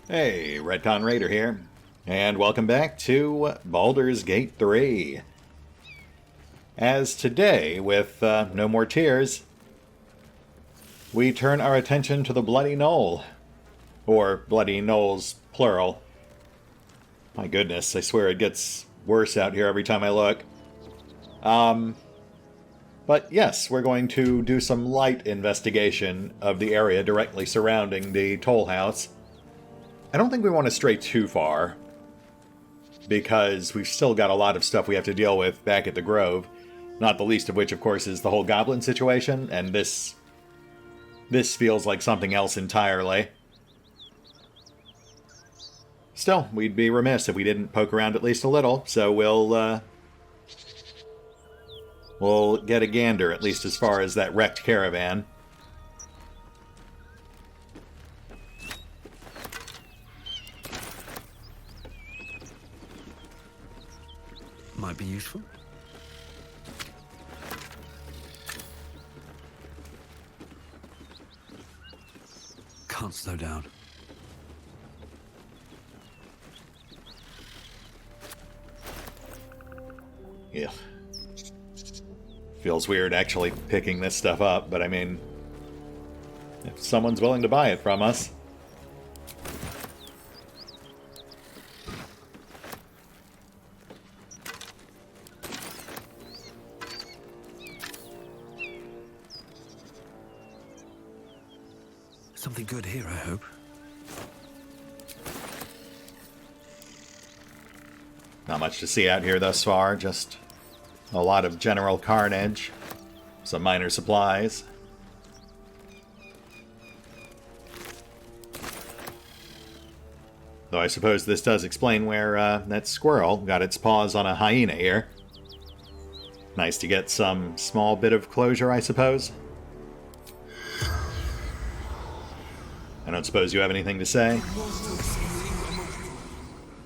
Hey, RetconRaider here, and welcome back to Baldur's Gate 3. As today, with no more tears, we turn our attention to the Bloody Knoll. Or Bloody Knolls, plural. My goodness, I swear it gets worse out here every time I look. But yes, we're going to do some light investigation of the area directly surrounding the toll house. I don't think we want to stray too far, because we've still got a lot of stuff we have to deal with back at the Grove, not the least of which, of course, is the whole goblin situation, and this feels like something else entirely. Still, we'd be remiss if we didn't poke around at least a little, so we'll get a gander, at least as far as that wrecked caravan. Might be useful. Can't slow down. Yeah. Feels weird actually picking this stuff up, but I mean, if someone's willing to buy it from us. Something good here, I hope. Not much to see out here thus far, just a lot of general carnage, some minor supplies. Though I suppose this does explain where that squirrel got its paws on a hyena here. Nice to get some small bit of closure, I suppose. I don't suppose you have anything to say?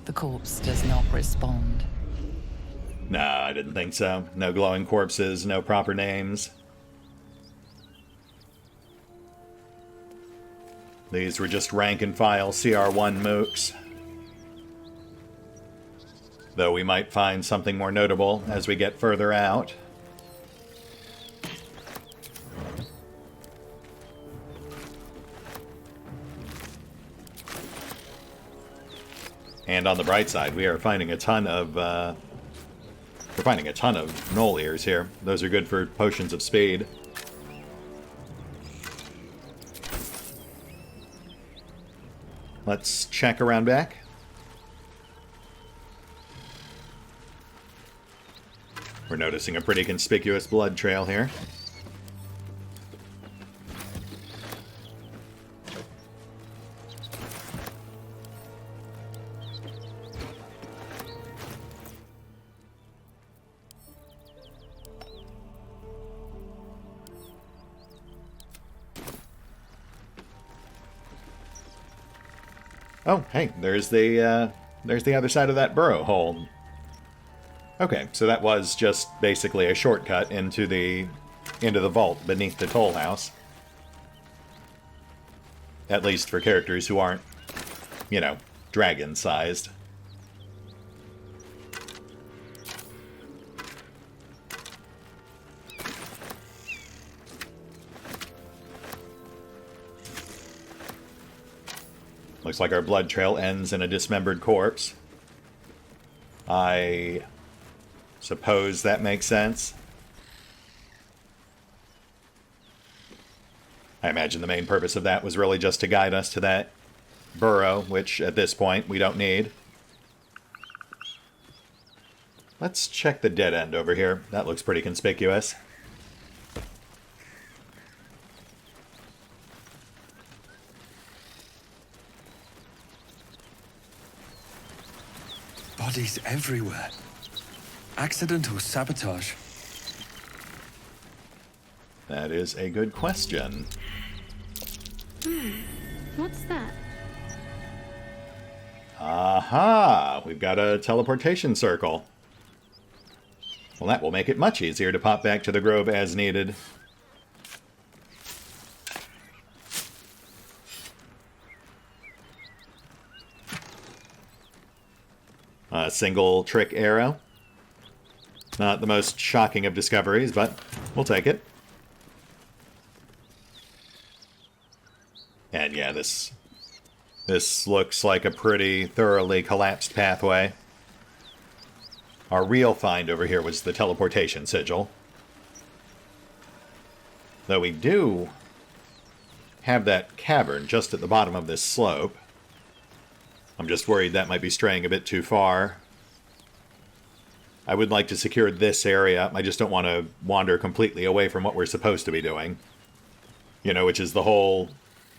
The corpse does not respond. No, I didn't think so. No glowing corpses, no proper names. These were just rank-and-file CR1 mooks. Though we might find something more notable as we get further out. And on the bright side, we are finding a ton of knoll ears here. Those are good for potions of speed. Let's check around back. We're noticing a pretty conspicuous blood trail here. Oh, hey, there's the other side of that burrow hole. Okay, so that was just basically a shortcut into the vault beneath the toll house. At least for characters who aren't, you know, dragon-sized. Looks like our blood trail ends in a dismembered corpse. I suppose that makes sense. I imagine the main purpose of that was really just to guide us to that burrow, which at this point we don't need. Let's check the dead end over here. That looks pretty conspicuous. Bodies everywhere. Accident or sabotage? That is a good question. What's that? Aha! We've got a teleportation circle. Well, that will make it much easier to pop back to the Grove as needed. A single trick arrow. Not the most shocking of discoveries, but we'll take it. And yeah, this looks like a pretty thoroughly collapsed pathway. Our real find over here was the teleportation sigil. Though we do have that cavern just at the bottom of this slope. I'm just worried that might be straying a bit too far. I would like to secure this area. I just don't want to wander completely away from what we're supposed to be doing. You know, which is the whole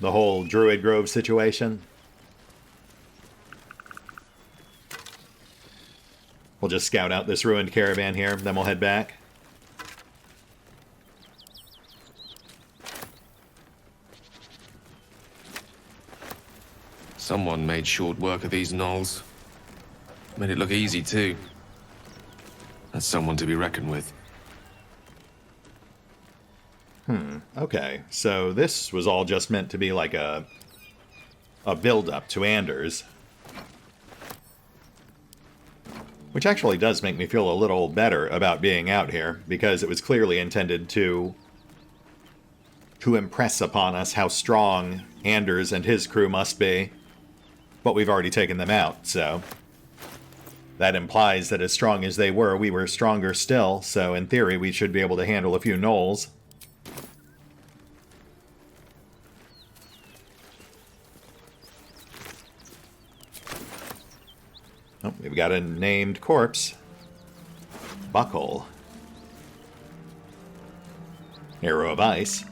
Druid Grove situation. We'll just scout out this ruined caravan here, then we'll head back. Someone made short work of these knolls. Made it look easy, too. That's someone to be reckoned with. Okay, so this was all just meant to be like a build-up to Anders. Which actually does make me feel a little better about being out here, because it was clearly intended to impress upon us how strong Anders and his crew must be. But we've already taken them out, so that implies that as strong as they were, we were stronger still, so in theory we should be able to handle a few knolls. Oh, we've got a named corpse. Buckle. Arrow of Ice.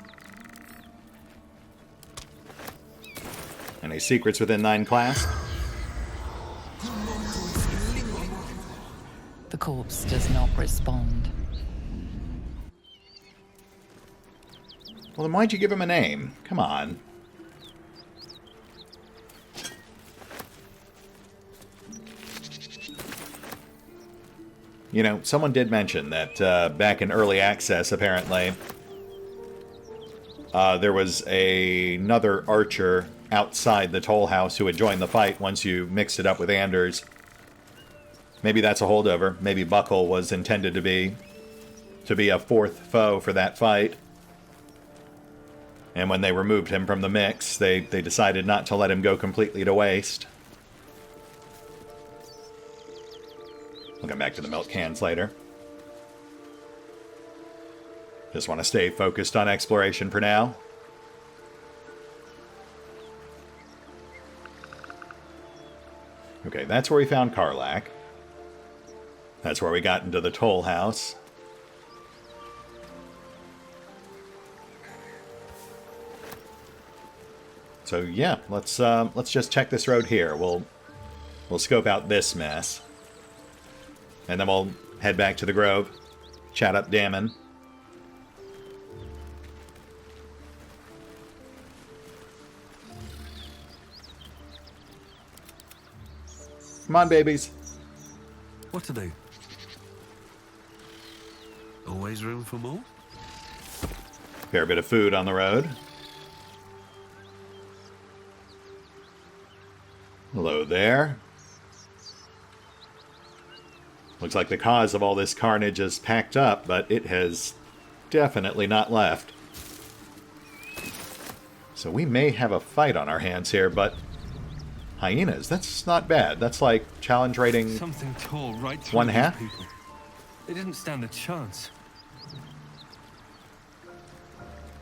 Any secrets within 9 class? The corpse does not respond. Well, then why'd you give him a name? Come on. You know, someone did mention that back in early access, apparently, there was another archer outside the toll house who had joined the fight once you mixed it up with Anders. Maybe that's a holdover. Maybe Buckle was intended to be a fourth foe for that fight. And when they removed him from the mix, they decided not to let him go completely to waste. We'll come back to the milk cans later. Just want to stay focused on exploration for now. Okay, that's where we found Karlach. That's where we got into the toll house. So yeah, let's just check this road here. We'll scope out this mess. And then we'll head back to the Grove, chat up Damon. Come on, babies. What to do? Always room for more? Fair bit of food on the road. Hello there. Looks like the cause of all this carnage is packed up, but it has definitely not left. So we may have a fight on our hands here, but hyenas, that's not bad. That's like challenge rating Something tore right through 1/2. these people. They didn't stand a chance.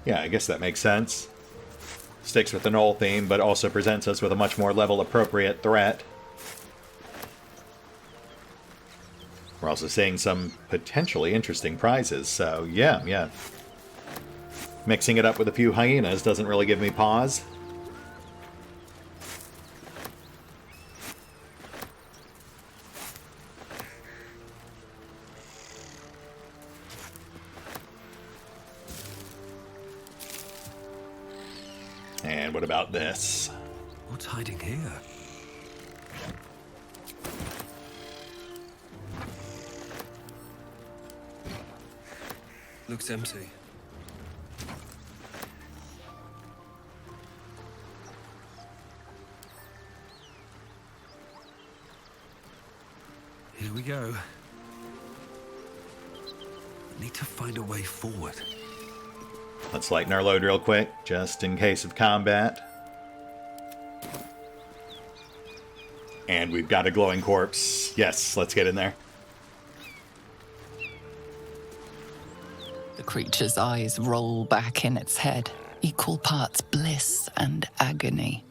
Yeah, I guess that makes sense. Sticks with the Knoll theme, but also presents us with a much more level-appropriate threat. We're also seeing some potentially interesting prizes, so yeah. Mixing it up with a few hyenas doesn't really give me pause. And what about this? What's hiding here? Looks empty. we go. Need to find a way forward. Let's lighten our load real quick, just in case of combat. And we've got a glowing corpse. Yes, let's get in there. The creature's eyes roll back in its head, equal parts bliss and agony.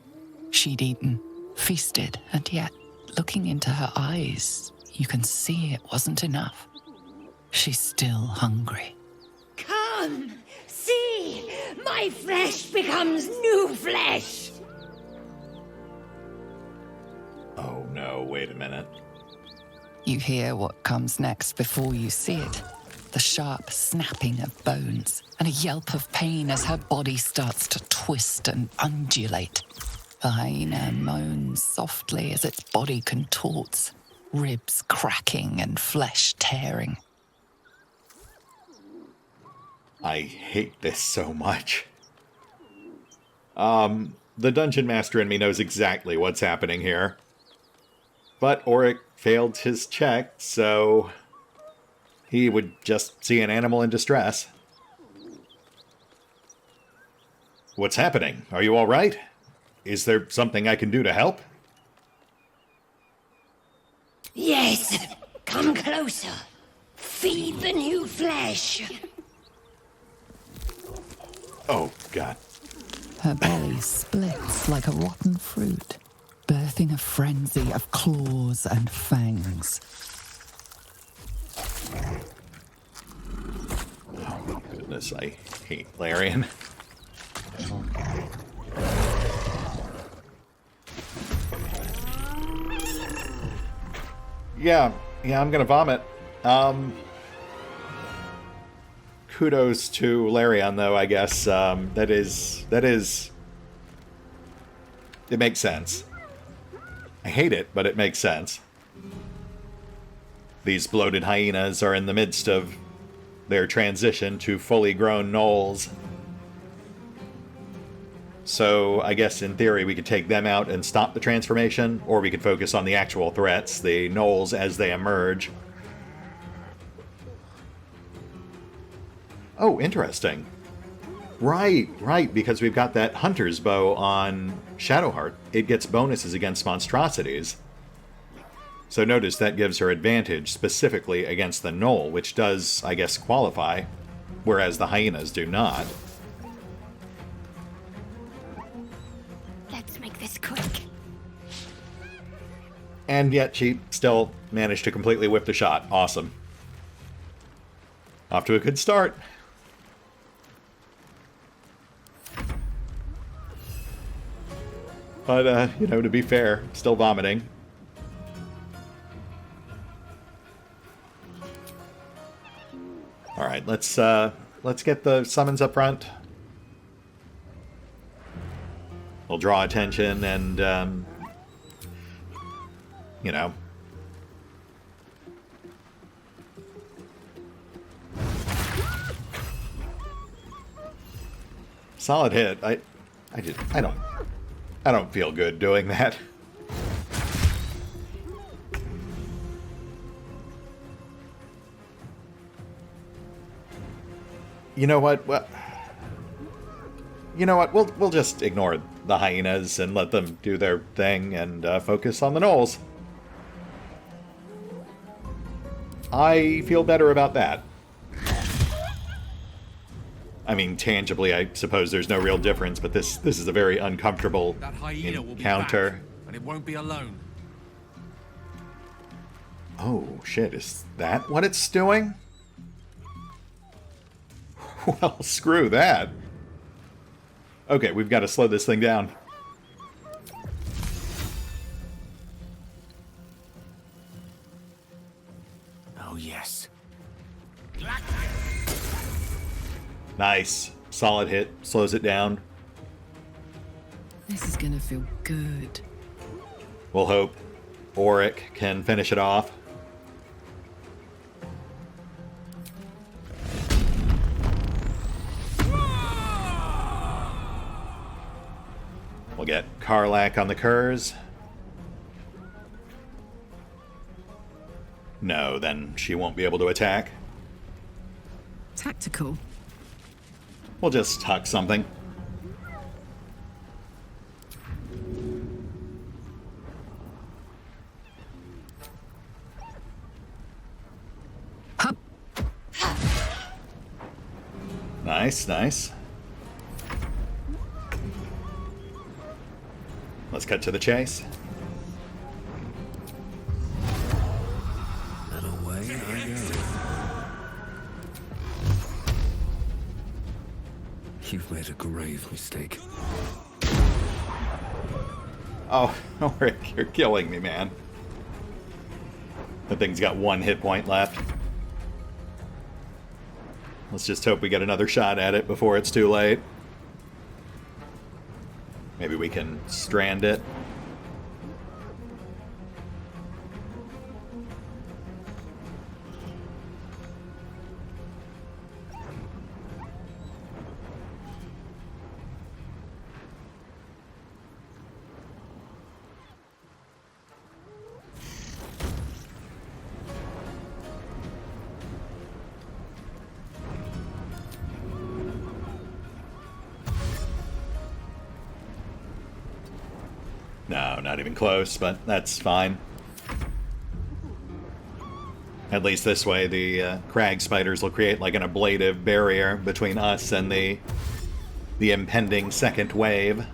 She'd eaten, feasted, and yet, looking into her eyes, you can see it wasn't enough. She's still hungry. Come, see, my flesh becomes new flesh. Oh no, wait a minute. You hear what comes next before you see it. The sharp snapping of bones and a yelp of pain as her body starts to twist and undulate. The hyena moans softly as its body contorts, ribs cracking and flesh tearing. I hate this so much. The Dungeon Master in me knows exactly what's happening here. But Auric failed his check, so he would just see an animal in distress. What's happening? Are you all right? Is there something I can do to help? Yes, come closer. Feed the new flesh. Oh, God. Her belly splits like a rotten fruit, birthing a frenzy of claws and fangs. Oh, my goodness, I hate Larian. Yeah, I'm gonna vomit. Kudos to Larian, though, I guess. That is... It makes sense. I hate it, but it makes sense. These bloated hyenas are in the midst of their transition to fully grown knolls. So I guess in theory we could take them out and stop the transformation, or we could focus on the actual threats, the knolls as they emerge. Oh, interesting. Right, because we've got that hunter's bow on Shadowheart. It gets bonuses against monstrosities. So notice that gives her advantage specifically against the gnoll, which does, I guess, qualify, whereas the hyenas do not. Let's make this quick. And yet she still managed to completely whip the shot. Awesome. Off to a good start. But, to be fair, still vomiting. Alright, let's get the summons up front. We'll draw attention and, Solid hit. I don't feel good doing that. You know what? We'll just ignore the hyenas and let them do their thing and focus on the knolls. I feel better about that. I mean, tangibly, I suppose there's no real difference, but this is a very uncomfortable encounter. And it won't be alone. Oh, shit, is that what it's doing? Well, screw that. Okay, we've got to slow this thing down. Oh, yes. Nice. Solid hit. Slows it down. This is gonna feel good. We'll hope Auric can finish it off. We'll get Karlach on the curs. No, then she won't be able to attack. Tactical. We'll just huck something. Hup. Nice, nice. Let's cut to the chase. And away I go. You've made a grave mistake. Oh, Rick, you're killing me, man. That thing's got 1 hit point left. Let's just hope we get another shot at it before it's too late. Maybe we can strand it. No, not even close, but that's fine. At least this way, the crag spiders will create like an ablative barrier between us and the impending second wave.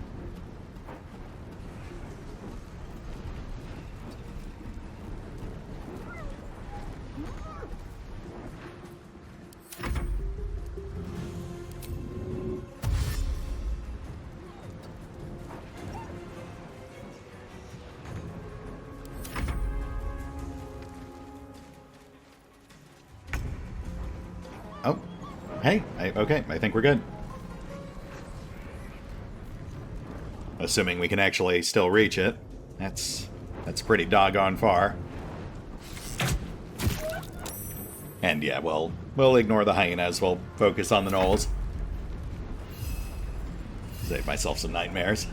Oh, hey, okay, I think we're good. Assuming we can actually still reach it. That's pretty doggone far. And yeah, we'll ignore the hyenas. We'll focus on the knolls. Save myself some nightmares.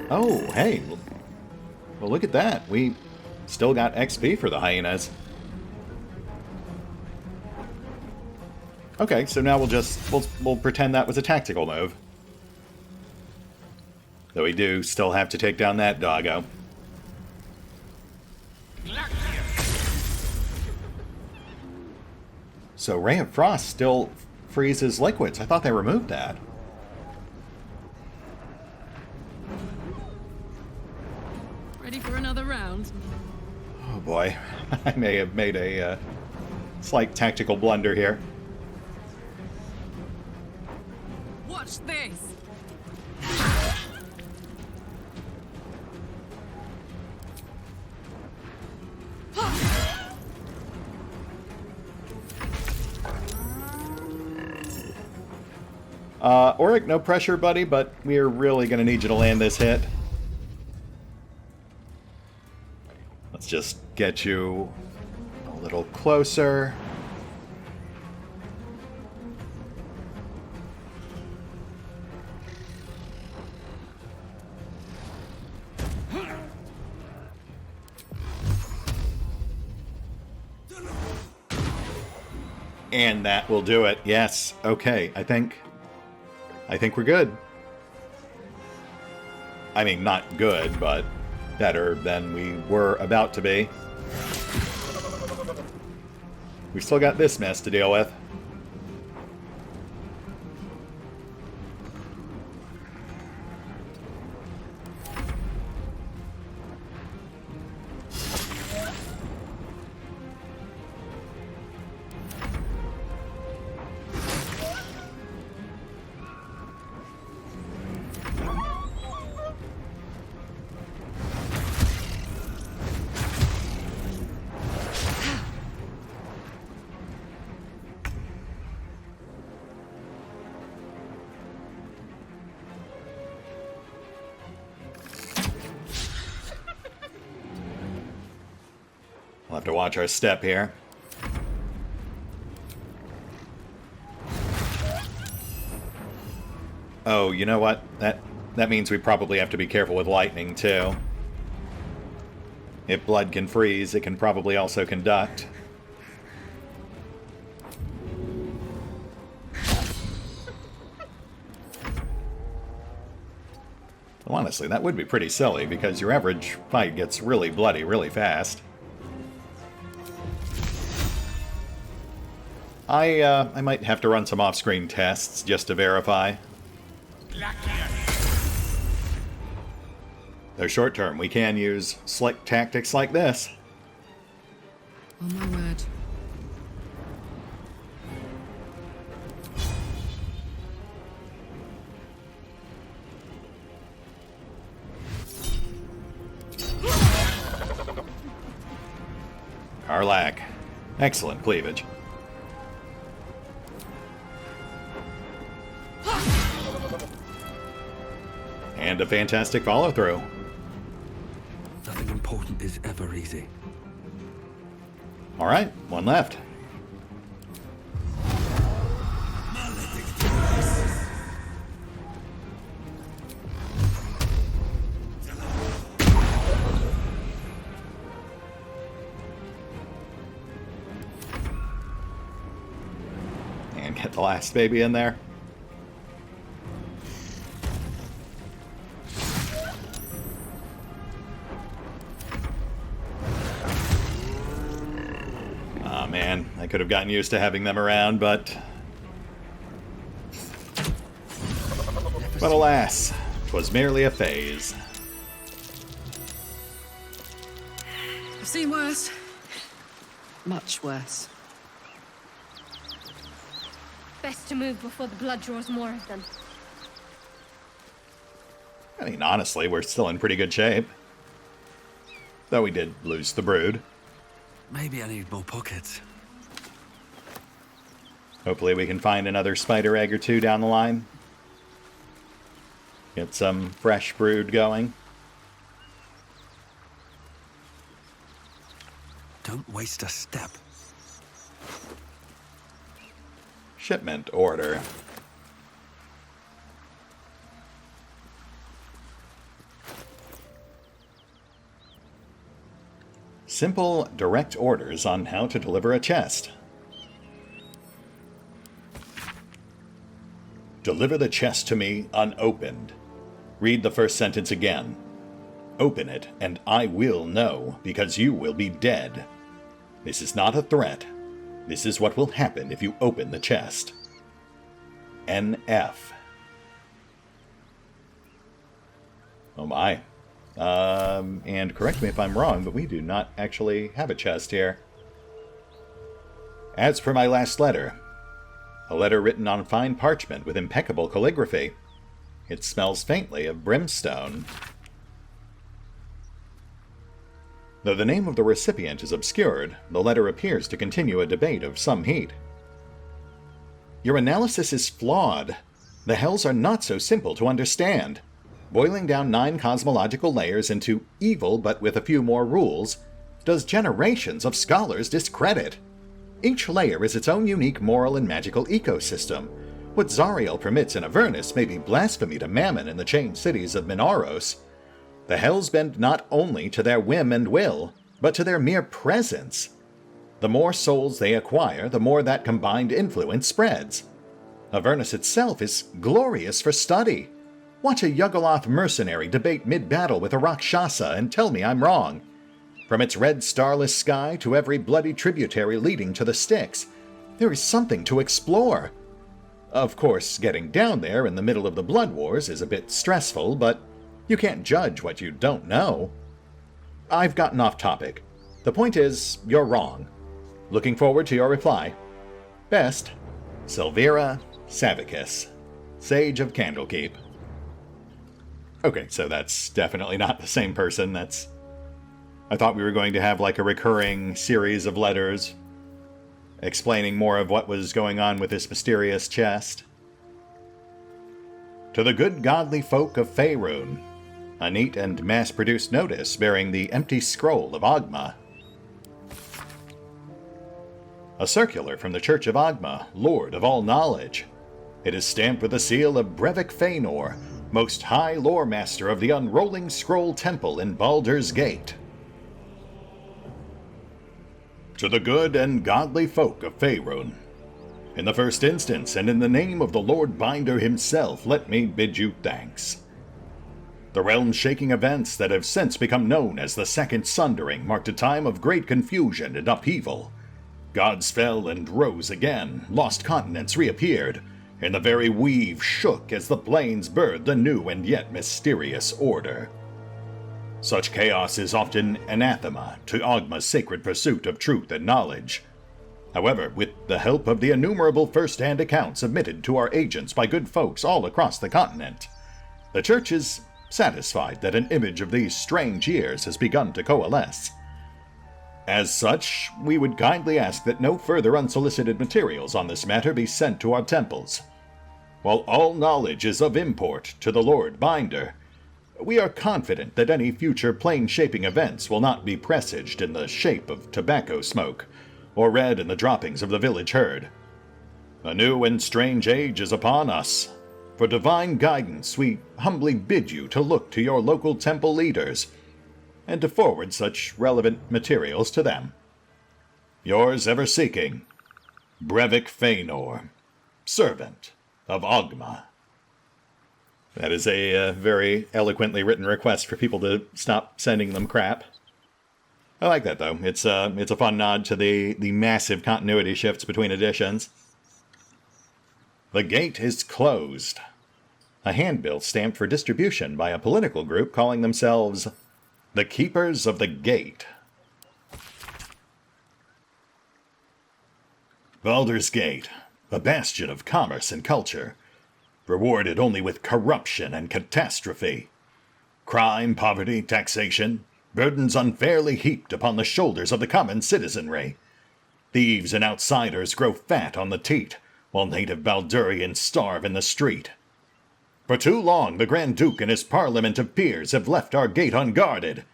Oh, hey. Well, look at that. We still got XP for the hyenas. Okay, so now we'll pretend that was a tactical move. Though we do still have to take down that doggo. So Ray of Frost still freezes liquids. I thought they removed that. Ready for another round? Oh boy, I may have made a slight tactical blunder here. Watch this! Auric, no pressure, buddy, but we're really going to need you to land this hit. Let's just get you a little closer. And that will do it. Yes. Okay. I think we're good. I mean, not good, but better than we were about to be. We still got this mess to deal with. to watch our step here. Oh, you know what? That means we probably have to be careful with lightning, too. If blood can freeze, it can probably also conduct. Well, honestly, that would be pretty silly, because your average fight gets really bloody really fast. I might have to run some off-screen tests just to verify. Though short-term, we can use slick tactics like this. Oh my word. Karlach. Excellent cleavage. And a fantastic follow-through. Nothing important is ever easy. Alright, one left. And get the last baby in there. Man, I could have gotten used to having them around, but alas, 'twas merely a phase. I've seen worse. Much worse. Best to move before the blood draws more of them. I mean, honestly, we're still in pretty good shape. Though we did lose the brood. Maybe I need more pockets. Hopefully we can find another spider egg or two down the line. Get some fresh brood going. Don't waste a step. Shipment order. Simple, direct orders on how to deliver a chest. Deliver the chest to me unopened. Read the first sentence again. Open it, and I will know, because you will be dead. This is not a threat. This is what will happen if you open the chest. NF. Oh my. And correct me if I'm wrong, but we do not actually have a chest here. As per my last letter, a letter written on fine parchment with impeccable calligraphy. It smells faintly of brimstone. Though the name of the recipient is obscured, the letter appears to continue a debate of some heat. Your analysis is flawed. The hells are not so simple to understand. Boiling down 9 cosmological layers into evil but with a few more rules does generations of scholars discredit. Each layer is its own unique moral and magical ecosystem. What Zariel permits in Avernus may be blasphemy to Mammon in the chained cities of Minaros. The hells bend not only to their whim and will, but to their mere presence. The more souls they acquire, the more that combined influence spreads. Avernus itself is glorious for study. Watch a Yugoloth mercenary debate mid-battle with a Rakshasa and tell me I'm wrong. From its red starless sky to every bloody tributary leading to the Styx, there is something to explore. Of course, getting down there in the middle of the Blood Wars is a bit stressful, but you can't judge what you don't know. I've gotten off topic. The point is, you're wrong. Looking forward to your reply. Best, Silvira Savicus, Sage of Candlekeep. Okay, so that's definitely not the same person. I thought we were going to have like a recurring series of letters explaining more of what was going on with this mysterious chest. To the good godly folk of Faerun, a neat and mass-produced notice bearing the empty scroll of Ogma. A circular from the Church of Ogma, Lord of all knowledge. It is stamped with the seal of RetconRaider, Most High Lore Master of the Unrolling Scroll Temple in Baldur's Gate. To the good and godly folk of Faerun, in the first instance, and in the name of the Lord Binder himself, let me bid you thanks. The realm-shaking events that have since become known as the Second Sundering marked a time of great confusion and upheaval. Gods fell and rose again, lost continents reappeared, and the very weave shook as the plains birthed a new and yet mysterious order. Such chaos is often anathema to Ogma's sacred pursuit of truth and knowledge. However, with the help of the innumerable first-hand accounts submitted to our agents by good folks all across the continent, the Church is satisfied that an image of these strange years has begun to coalesce. As such, we would kindly ask that no further unsolicited materials on this matter be sent to our temples. While all knowledge is of import to the Lord Binder, we are confident that any future plane-shaping events will not be presaged in the shape of tobacco smoke, or read in the droppings of the village herd. A new and strange age is upon us. For divine guidance, we humbly bid you to look to your local temple leaders, and to forward such relevant materials to them. Yours ever seeking, RetconRaider, Servant of Ogma. That is a very eloquently written request for people to stop sending them crap. I like that, though. It's a fun nod to the massive continuity shifts between editions. The gate is closed. A handbill stamped for distribution by a political group calling themselves the Keepers of the Gate. Baldur's Gate, a bastion of commerce and culture, rewarded only with corruption and catastrophe. Crime, poverty, taxation, burdens unfairly heaped upon the shoulders of the common citizenry. Thieves and outsiders grow fat on the teat, while native Baldurians starve in the street. For too long the Grand Duke and his parliament of peers have left our gate unguarded.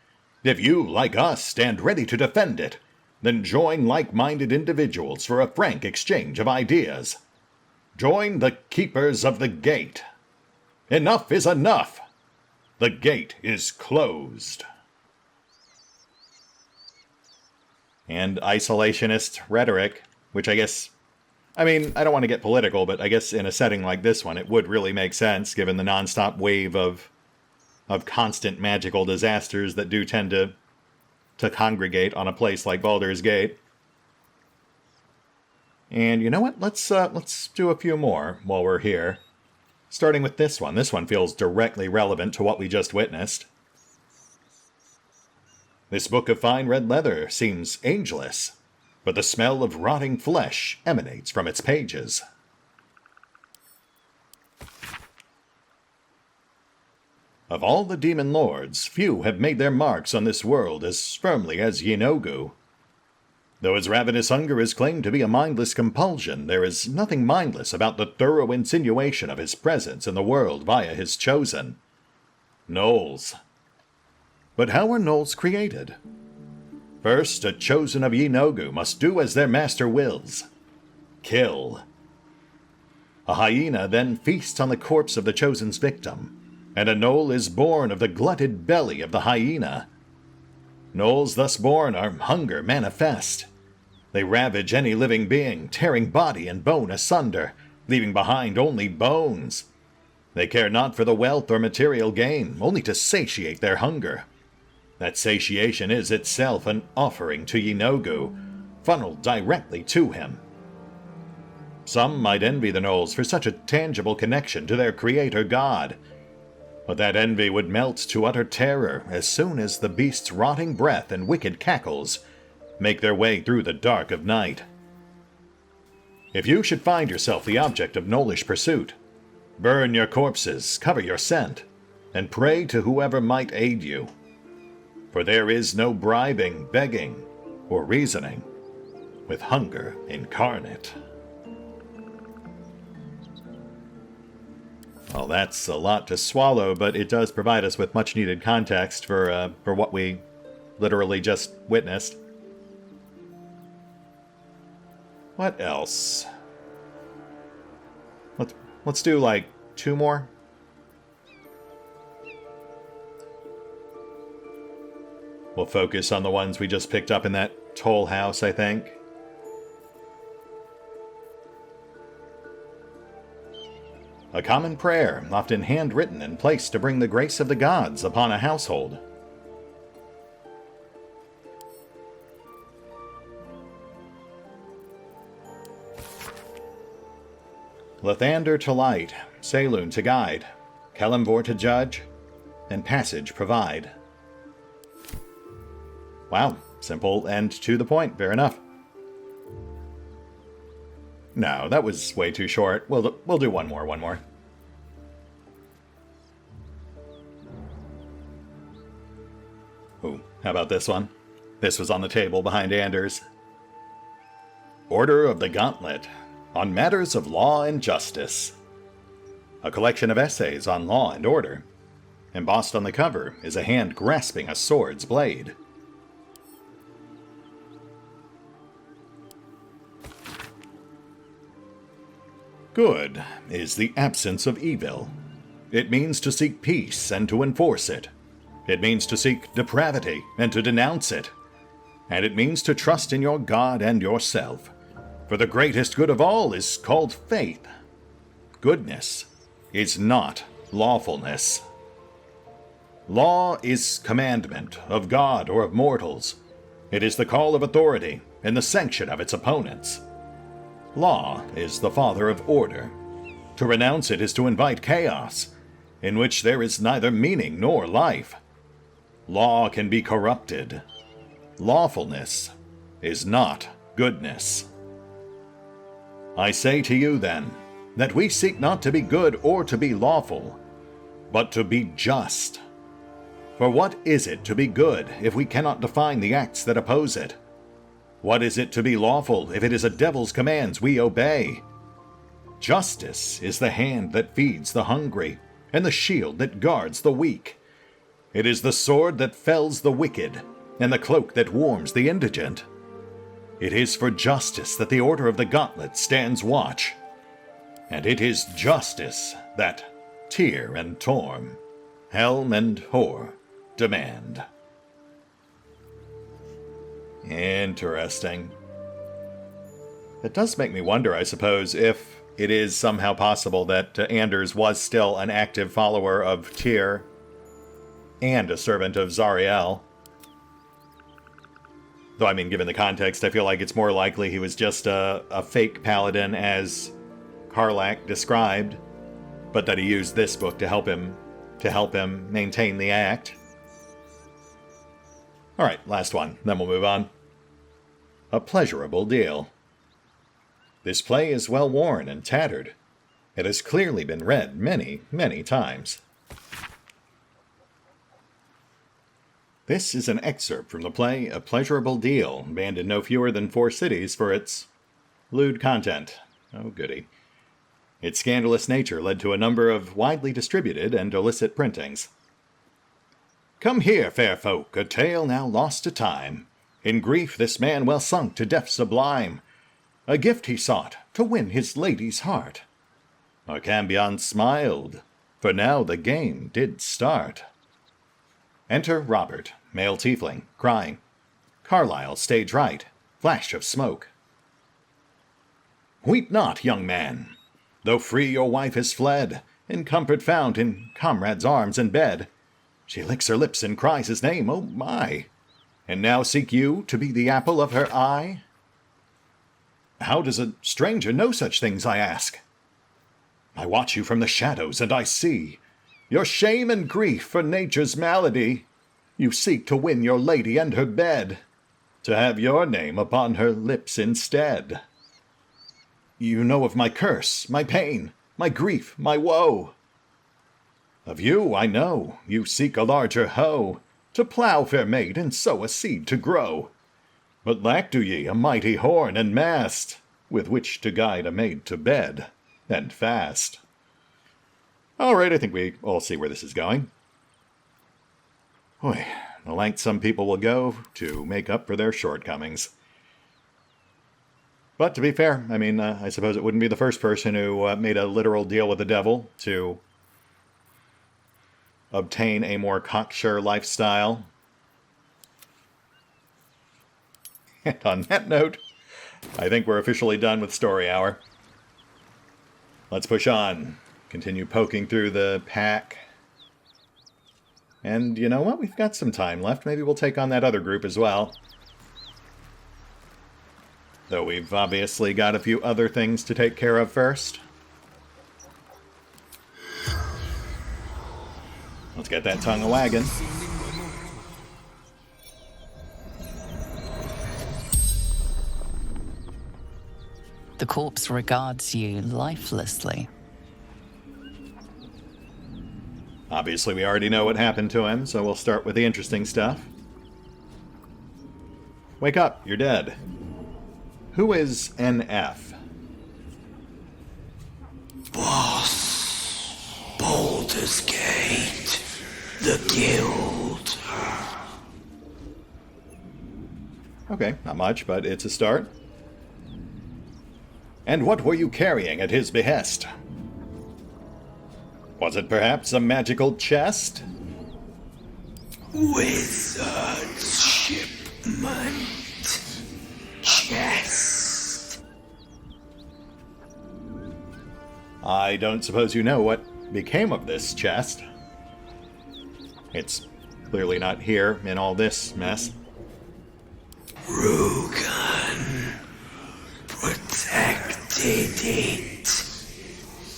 If you, like us, stand ready to defend it, then join like-minded individuals for a frank exchange of ideas. Join the Keepers of the Gate. Enough is enough. The gate is closed. And isolationist rhetoric, which I guess, I mean, I don't want to get political, but I guess in a setting like this one, it would really make sense, given the nonstop wave of constant magical disasters that do tend to congregate on a place like Baldur's Gate. And you know what? Let's do a few more while we're here. Starting with this one. This one feels directly relevant to what we just witnessed. This book of fine red leather seems ageless, but the smell of rotting flesh emanates from its pages. Of all the demon lords, few have made their marks on this world as firmly as Yeenoghu. Though his ravenous hunger is claimed to be a mindless compulsion, there is nothing mindless about the thorough insinuation of his presence in the world via his chosen, knolls. But how are knolls created? First, a chosen of Yeenoghu must do as their master wills. Kill. A hyena then feasts on the corpse of the chosen's victim, and a gnoll is born of the glutted belly of the hyena. Gnolls thus born are hunger manifest. They ravage any living being, tearing body and bone asunder, leaving behind only bones. They care not for the wealth or material gain, only to satiate their hunger. That satiation is itself an offering to Yeenoghu, funneled directly to him. Some might envy the gnolls for such a tangible connection to their creator god, but that envy would melt to utter terror as soon as the beast's rotting breath and wicked cackles make their way through the dark of night. If you should find yourself the object of gnollish pursuit, burn your corpses, cover your scent, and pray to whoever might aid you. For there is no bribing, begging, or reasoning with hunger incarnate. Well, that's a lot to swallow, but it does provide us with much-needed context for what we literally just witnessed. What else? Let's do like 2 more. We'll focus on the ones we just picked up in that toll house, I think. A common prayer, often handwritten and placed to bring the grace of the gods upon a household. Lathander to light, Saloon to guide, Kelemvor to judge, and passage provide. Wow, simple and to the point, fair enough. No, that was way too short. We'll do one more. Ooh, how about this one? This was on the table behind Anders. Order of the Gauntlet, on matters of law and justice. A collection of essays on law and order. Embossed on the cover is a hand grasping a sword's blade. Good is the absence of evil. It means to seek peace and to enforce it. It means to seek depravity and to denounce it. And it means to trust in your God and yourself. For the greatest good of all is called faith. Goodness is not lawfulness. Law is commandment of God or of mortals. It is the call of authority and the sanction of its opponents. Law is the father of order. To renounce it is to invite chaos, in which there is neither meaning nor life. Law can be corrupted. Lawfulness is not goodness. I say to you, then, that we seek not to be good or to be lawful, but to be just. For what is it to be good if we cannot define the acts that oppose it? What is it to be lawful if it is a devil's commands we obey? Justice is the hand that feeds the hungry, and the shield that guards the weak. It is the sword that fells the wicked, and the cloak that warms the indigent. It is for justice that the Order of the Gauntlet stands watch. And it is justice that Tyr and Torm, Helm and Hor demand. Interesting. It does make me wonder, I suppose, if it is somehow possible that Anders was still an active follower of Tyr and a servant of Zariel. Though, I mean, given the context, I feel like it's more likely he was just a fake paladin as Karlach described, but that he used this book to help him maintain the act. Alright, last one, then we'll move on. A pleasurable deal. This play is well worn and tattered. It has clearly been read many, many times. This is an excerpt from the play A Pleasurable Deal, banned in no fewer than 4 cities for its lewd content. Oh, goody. Its scandalous nature led to a number of widely distributed and illicit printings. Come here, fair folk, a tale now lost to time. In grief this man well sunk to death sublime. A gift he sought to win his lady's heart. Arcambion smiled, for now the game did start. Enter Robert, male tiefling, crying. Carlyle, stage right, flash of smoke. Weep not, young man. Though free your wife has fled, in comfort found in comrade's arms and bed. She licks her lips and cries his name, oh my! And now seek you to be the apple of her eye? How does a stranger know such things, I ask? I watch you from the shadows, and I see your shame and grief for nature's malady. You seek to win your lady and her bed, to have your name upon her lips instead. You know of my curse, my pain, my grief, my woe. Of you I know, you seek a larger hoe, to plough, fair maid, and sow a seed to grow. But lack do ye a mighty horn and mast, with which to guide a maid to bed and fast. All right, I think we all see where this is going. Boy, the length some people will go to make up for their shortcomings. But to be fair, I mean, I suppose it wouldn't be the first person who made a literal deal with the devil to obtain a more cocksure lifestyle. And on that note, I think we're officially done with Story Hour. Let's push on. Continue poking through the pack. And you know what? We've got some time left. Maybe we'll take on that other group as well. Though we've obviously got a few other things to take care of first. Let's get that tongue a-wagging. The corpse regards you lifelessly. Obviously, we already know what happened to him, so we'll start with the interesting stuff. Wake up, you're dead. Who is NF? Boss. Baldur's Gate. The Guild. Okay, not much, but it's a start. And what were you carrying at his behest? Was it perhaps a magical chest? Wizard's shipment. Chest. I don't suppose you know what became of this chest. It's clearly not here in all this mess. Rugan protected it.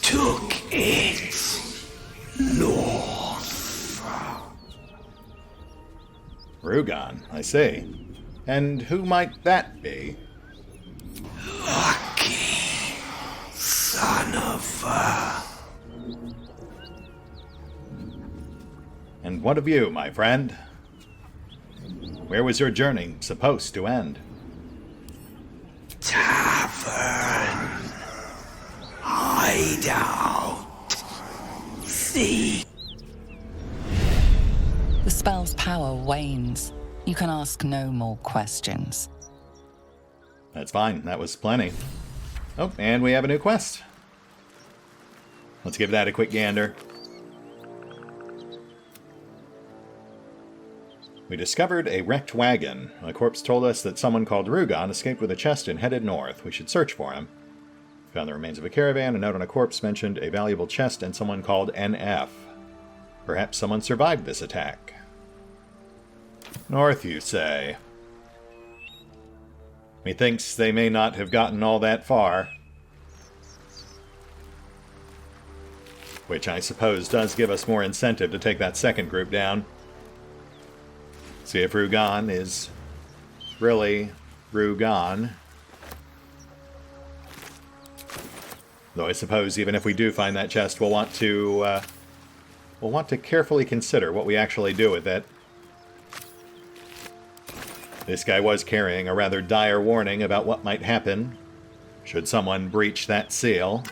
Took it north. Rugan, I see. And who might that be? Lucky son of a... And what of you, my friend? Where was your journey supposed to end? Tavern. Hideout. Thief. The spell's power wanes. You can ask no more questions. That's fine, that was plenty. Oh, and we have a new quest. Let's give that a quick gander. We discovered a wrecked wagon. A corpse told us that someone called Rugan escaped with a chest and headed north. We should search for him. Found the remains of a caravan. A note on a corpse mentioned a valuable chest and someone called NF. Perhaps someone survived this attack. North, you say? Methinks they may not have gotten all that far. Which I suppose does give us more incentive to take that second group down. See if Rugan is really Rugan. Though I suppose even if we do find that chest, we'll want to carefully consider what we actually do with it. This guy was carrying a rather dire warning about what might happen should someone breach that seal.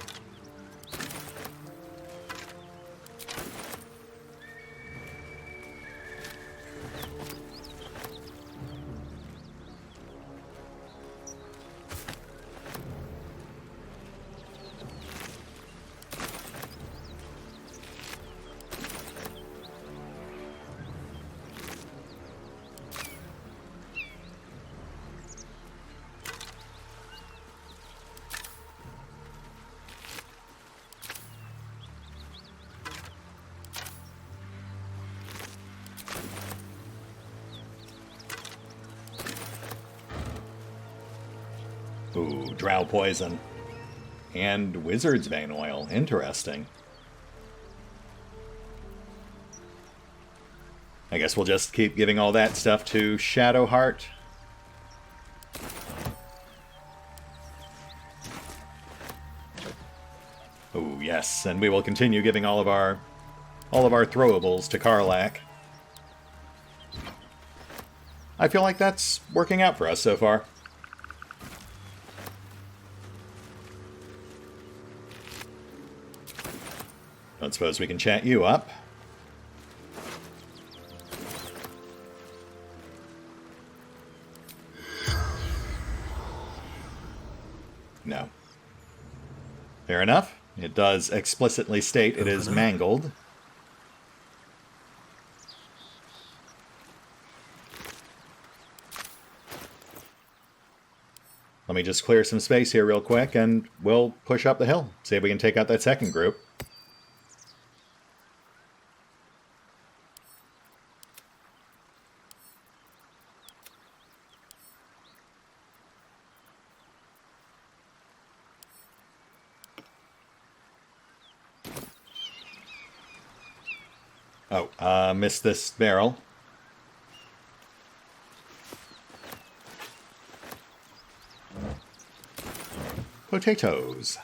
Ooh, drow poison. And wizard's vein oil. Interesting. I guess we'll just keep giving all that stuff to Shadowheart. Ooh, yes, and we will continue giving all of our throwables to Karlach. I feel like that's working out for us so far. Don't suppose we can chat you up. Fair enough. It does explicitly state it is mangled. Let me just clear some space here real quick, and we'll push up the hill. See if we can take out that second group. Oh, missed this barrel. Potatoes.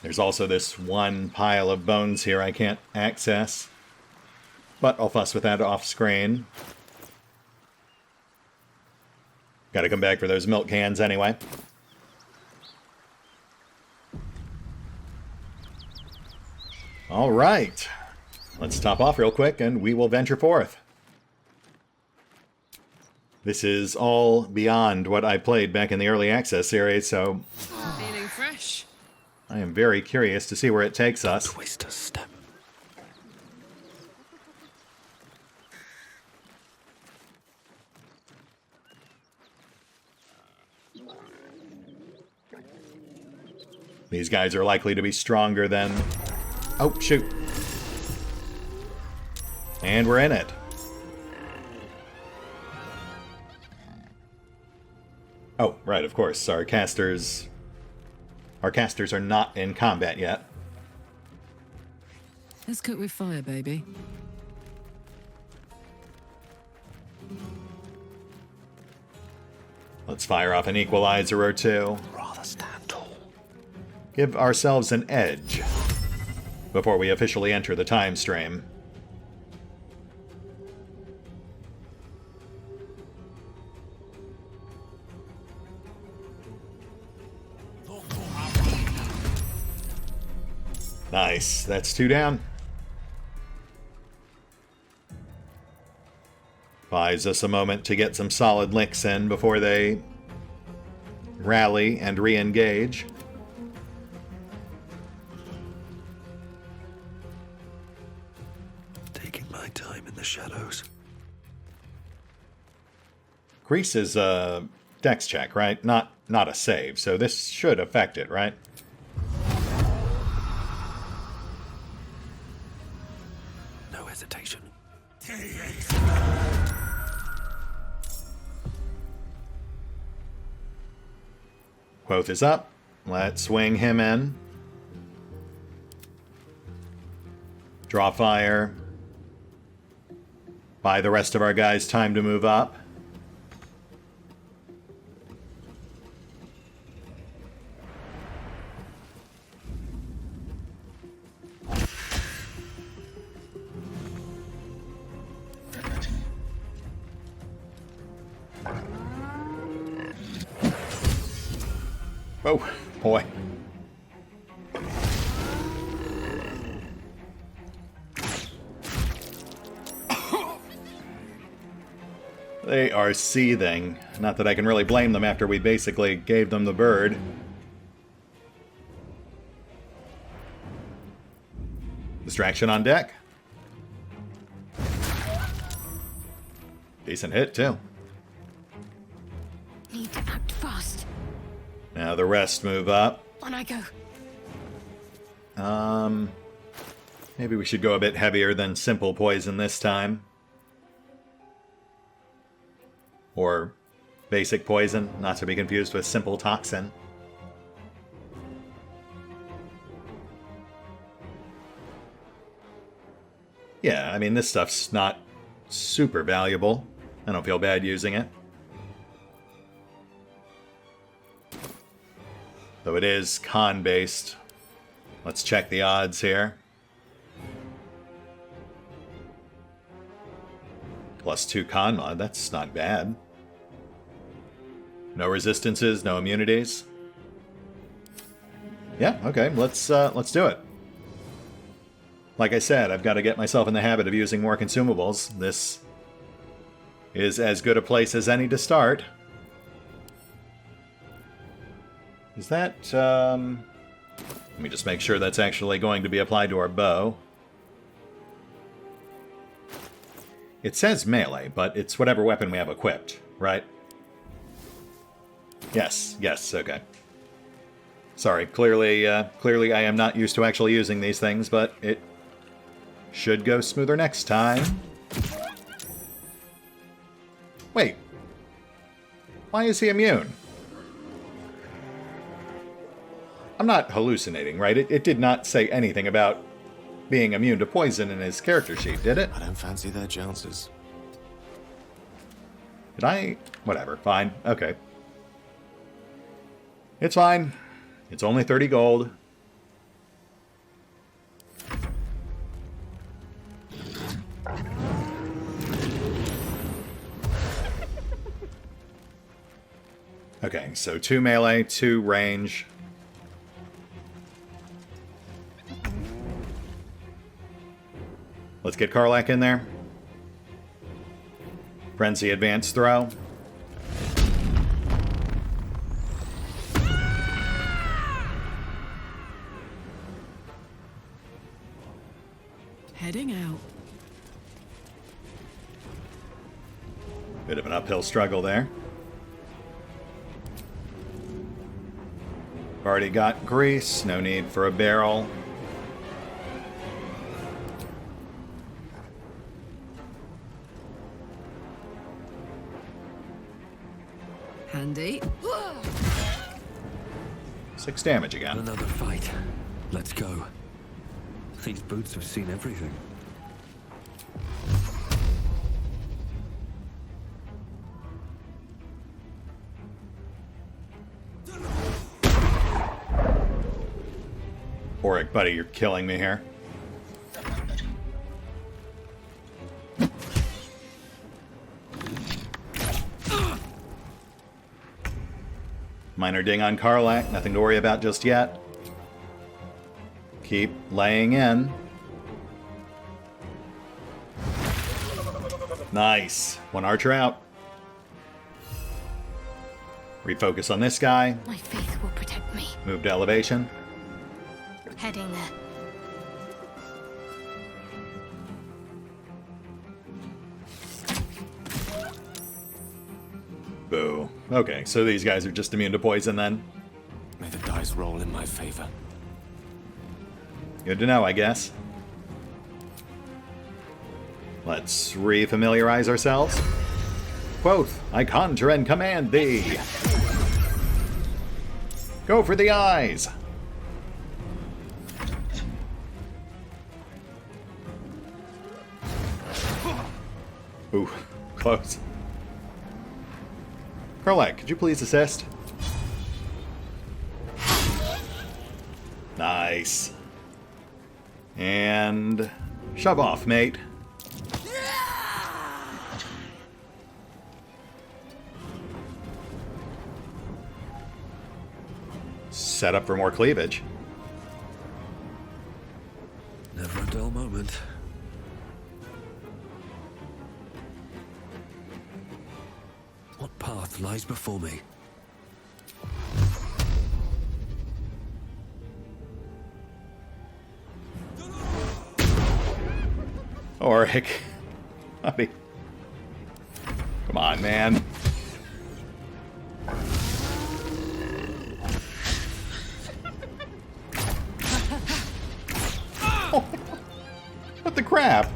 There's also this one pile of bones here I can't access, but I'll fuss with that off screen. Gotta come back for those milk cans anyway. All right, let's top off real quick and we will venture forth. This is all beyond what I played back in the early access series, so Feeling fresh. I am very curious to see where it takes us. Twist a step. These guys are likely to be stronger than... Oh, shoot. And we're in it. Oh, right, of course. Our casters are not in combat yet. Let's cook with fire, baby. Let's fire off an equalizer or two. Rather stand tall. Give ourselves an edge before we officially enter the time stream. Nice. That's 2 down. Buys us a moment to get some solid licks in before they rally and re-engage. Taking my time in the shadows. Grease is a dex check, right? Not a save, so this should affect it, right? No hesitation. Quoth is up. Let's swing him in. Draw fire. Buy the rest of our guys time to move up. Oh, boy. They are seething. Not that I can really blame them after we basically gave them the bird. Distraction on deck. Decent hit, too. Need to act fast. Now the rest move up. On I go. Maybe we should go a bit heavier than simple poison this time. Or basic poison, not to be confused with simple toxin. Yeah, I mean, this stuff's not super valuable. I don't feel bad using it. Though it is con-based. Let's check the odds here. +2 con mod, that's not bad. No resistances, no immunities. Yeah, okay, let's do it. Like I said, I've got to get myself in the habit of using more consumables. This is as good a place as any to start. Is that, let me just make sure that's actually going to be applied to our bow. It says melee, but it's whatever weapon we have equipped, right? Yes, okay. Sorry, clearly I am not used to actually using these things, but it should go smoother next time. Wait. Why is he immune? I'm not hallucinating, right? It did not say anything about being immune to poison in his character sheet, did it? I don't fancy their chances. Did I? Whatever, fine. Okay. It's fine. It's only 30 gold. Okay, so 2 melee, 2 range. Let's get Karlach in there. Frenzy advanced throw. Heading out. Bit of an uphill struggle there. Already got grease, no need for a barrel. Handy. 6 damage again. Another fight. Let's go. These boots have seen everything. Auric, buddy, you're killing me here. Minor ding on Karlach, nothing to worry about just yet. Keep laying in. Nice. 1 archer out. Refocus on this guy. My faith will protect me. Move to elevation. Heading there. Boo. Okay, so these guys are just immune to poison then. May the dice roll in my favor. Good to know, I guess. Let's re-familiarize ourselves. Quoth, I conjure and command thee. Go for the eyes. Ooh, close. Karlach, could you please assist? Nice. And shove off, mate. Set up for more cleavage. Never a dull moment. What path lies before me? Auric. Buddy. Come on, man. Oh, what the crap?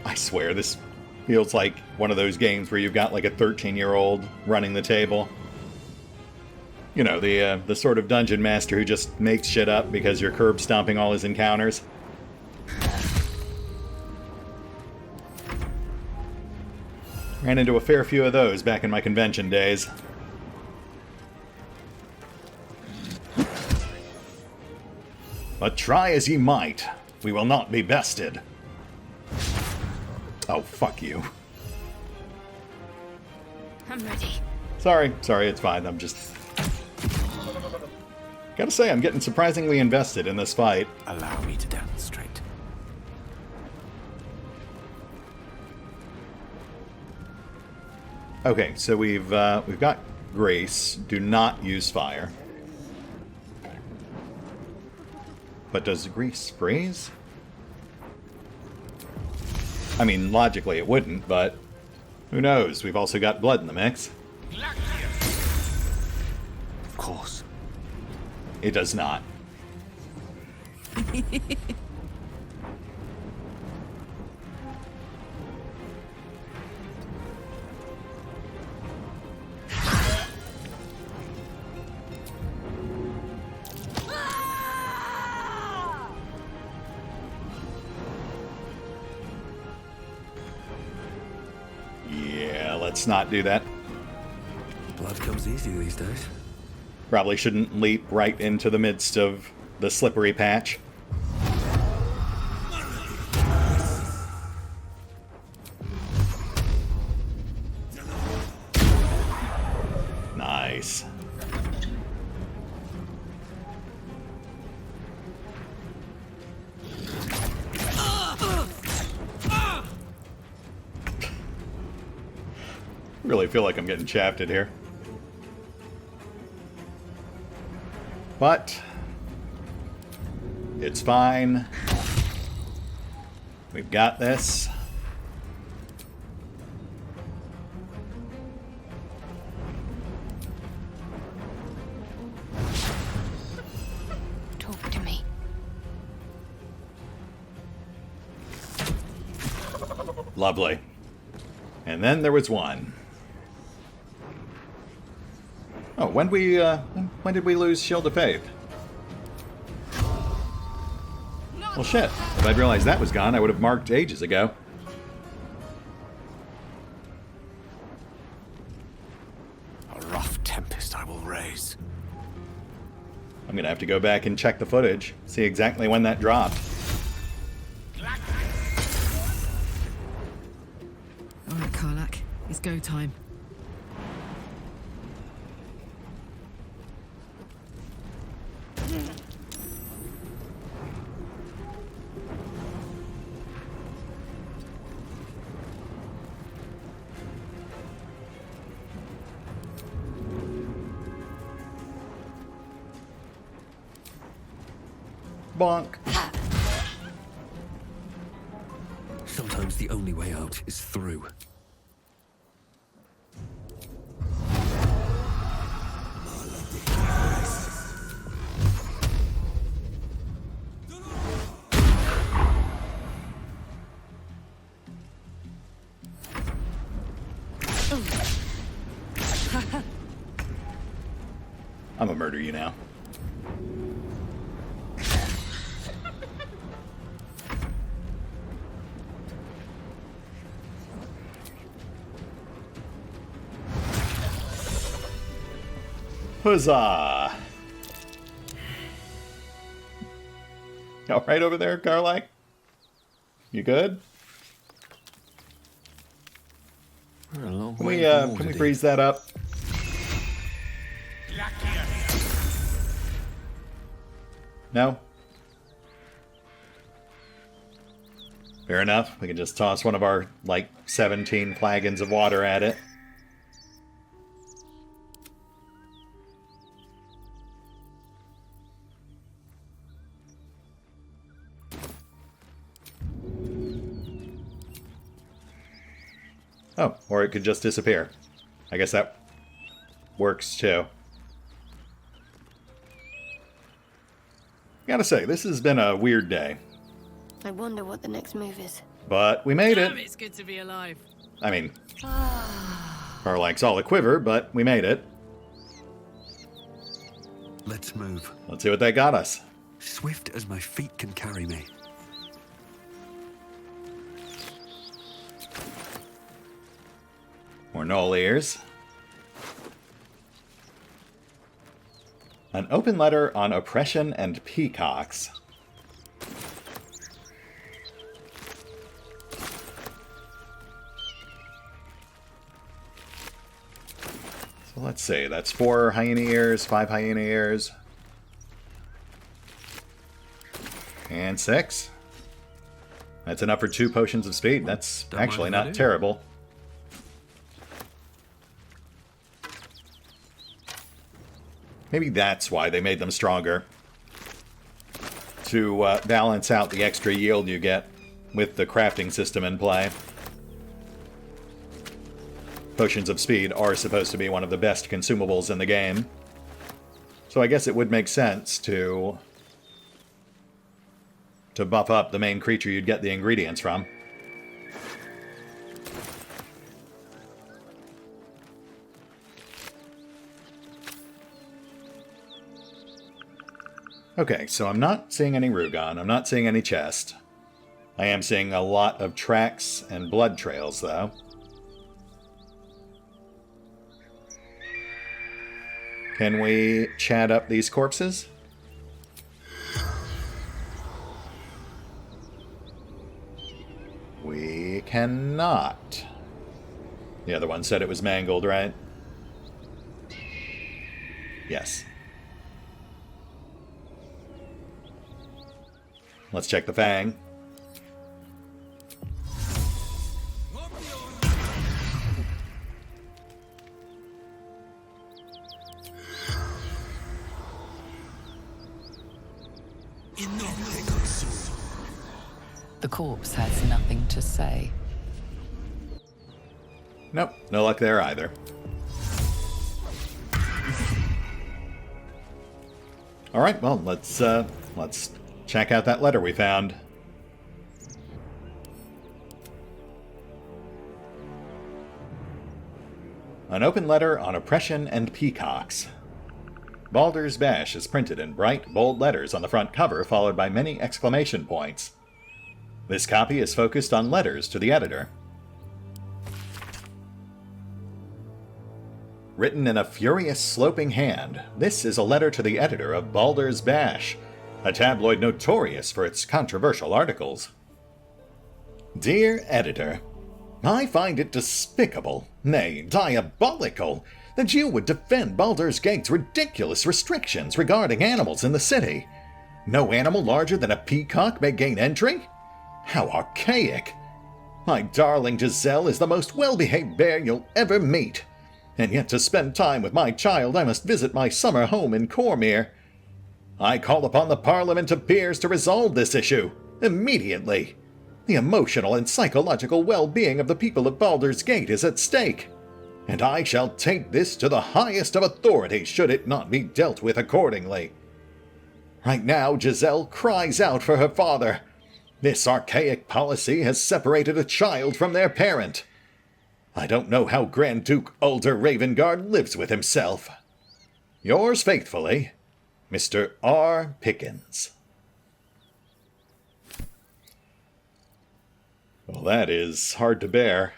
I swear, this feels like one of those games where you've got like a 13-year-old running the table. You know, the sort of dungeon master who just makes shit up because you're curb stomping all his encounters. Ran into a fair few of those back in my convention days. But try as ye might, we will not be bested. Oh, fuck you. I'm ready. Sorry, it's fine. I'm just... Gotta say, I'm getting surprisingly invested in this fight. Allow me to demonstrate. Okay, so we've got Grace. Do not use fire. But does Grease freeze? I mean, logically it wouldn't, but who knows? We've also got blood in the mix. Of course. It does not. Yeah, let's not do that. Blood comes easy these days. Probably shouldn't leap right into the midst of the slippery patch. Nice. Really feel like I'm getting shafted here. But it's fine. We've got this. Talk to me. Lovely. And then there was one. Oh, when did we lose Shield of Faith? Well, shit. If I'd realized that was gone, I would have marked ages ago. A rough tempest I will raise. I'm gonna have to go back and check the footage, see exactly when that dropped. All right, Karlak. It's go time. Bonk. Sometimes the only way out is through. I'm gonna murder you now. Huzzah! All right over there, Karlak? You good? We're a long Can way we forward, freeze that up? No? Fair enough. We can just toss one of our, like, 17 flagons of water at it. Oh, or it could just disappear. I guess that works too. Gotta say, this has been a weird day. I wonder what the next move is. But we made Damn, it. it's good to be alive. I mean, Karlak's all a quiver, but we made it. Let's move. Let's see what they got us. Swift as my feet can carry me. More knoll ears. An open letter on oppression and peacocks. So let's see, that's 4 hyena ears, 5 hyena ears. And 6. That's enough for 2 potions of speed. That's Don't mind actually if I not do. terrible. Maybe that's why they made them stronger. To balance out the extra yield you get with the crafting system in play. Potions of speed are supposed to be one of the best consumables in the game. So I guess it would make sense to buff up the main creature you'd get the ingredients from. Okay, so I'm not seeing any Rugon, I'm not seeing any chest. I am seeing a lot of tracks and blood trails, though. Can we chat up these corpses? We cannot. The other one said it was mangled, right? Yes. Let's check the fang. The corpse has nothing to say. Nope, no luck there either. Alright, well, let's check out that letter we found. An open letter on oppression and peacocks. Baldur's Bash is printed in bright, bold letters on the front cover, followed by many exclamation points. This copy is focused on letters to the editor. Written in a furious, sloping hand, this is a letter to the editor of Baldur's Bash, a tabloid notorious for its controversial articles. Dear Editor, I find it despicable, nay, diabolical, that you would defend Baldur's Gate's ridiculous restrictions regarding animals in the city. No animal larger than a peacock may gain entry? How archaic! My darling Giselle is the most well-behaved bear you'll ever meet. And yet to spend time with my child I must visit my summer home in Cormyr. I call upon the Parliament of Peers to resolve this issue, immediately. The emotional and psychological well-being of the people of Baldur's Gate is at stake. And I shall take this to the highest of authority should it not be dealt with accordingly. Right now Giselle cries out for her father. This archaic policy has separated a child from their parent. I don't know how Grand Duke Ulder Ravengard lives with himself. Yours faithfully, Mr. R. Pickens. Well, that is hard to bear.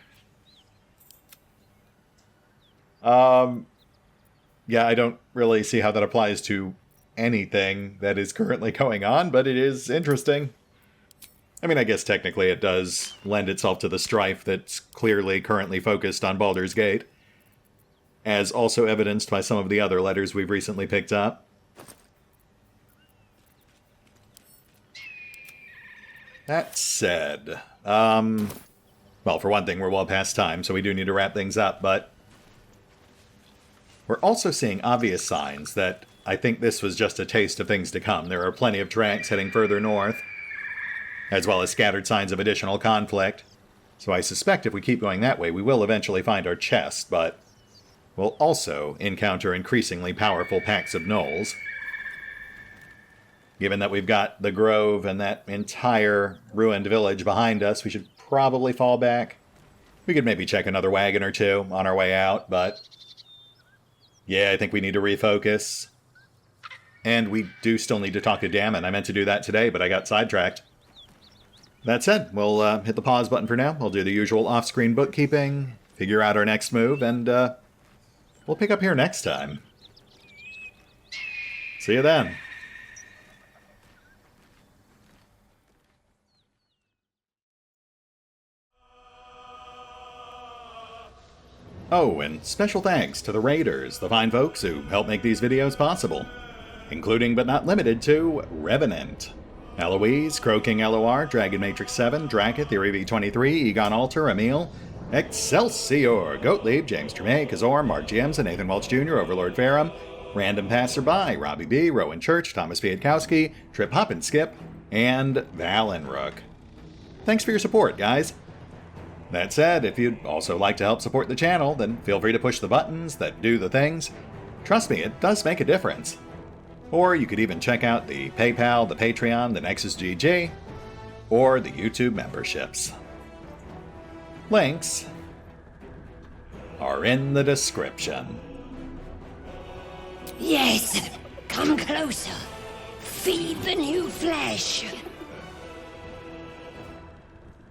Yeah, I don't really see how that applies to anything that is currently going on, but it is interesting. I mean, I guess technically it does lend itself to the strife that's clearly currently focused on Baldur's Gate, as also evidenced by some of the other letters we've recently picked up. That said, well, for one thing, we're well past time, so we do need to wrap things up, but we're also seeing obvious signs that I think this was just a taste of things to come. There are plenty of tracks heading further north, as well as scattered signs of additional conflict. So I suspect if we keep going that way, we will eventually find our chest, but we'll also encounter increasingly powerful packs of knolls. Given that we've got the grove and that entire ruined village behind us, we should probably fall back. We could maybe check another wagon or two on our way out, but yeah, I think we need to refocus. And we do still need to talk to Damon. I meant to do that today, but I got sidetracked. That said, we'll hit the pause button for now. We'll do the usual off-screen bookkeeping, figure out our next move, and we'll pick up here next time. See you then. Oh, and special thanks to the Raiders, the fine folks who help make these videos possible, including but not limited to Revenant, Alois, CrowkingLoR, Dragon Matrix 7, Drakiith, V23, EgonAlter, Emile, Exsellsior, Gottlieb, James Trimmier, Kazorm, Giemza, Nathan Welch Jr., OverlordPherom, RandomPassrby, RobbyB, Rowan Church, Tomasz Piątkowski, Triphoppenskip, and Valinrook. Thanks for your support, guys. That said, if you'd also like to help support the channel, then feel free to push the buttons that do the things. Trust me, it does make a difference. Or you could even check out the PayPal, the Patreon, the Nexus GG, or the YouTube memberships. Links are in the description. Yes, come closer. Feed the new flesh.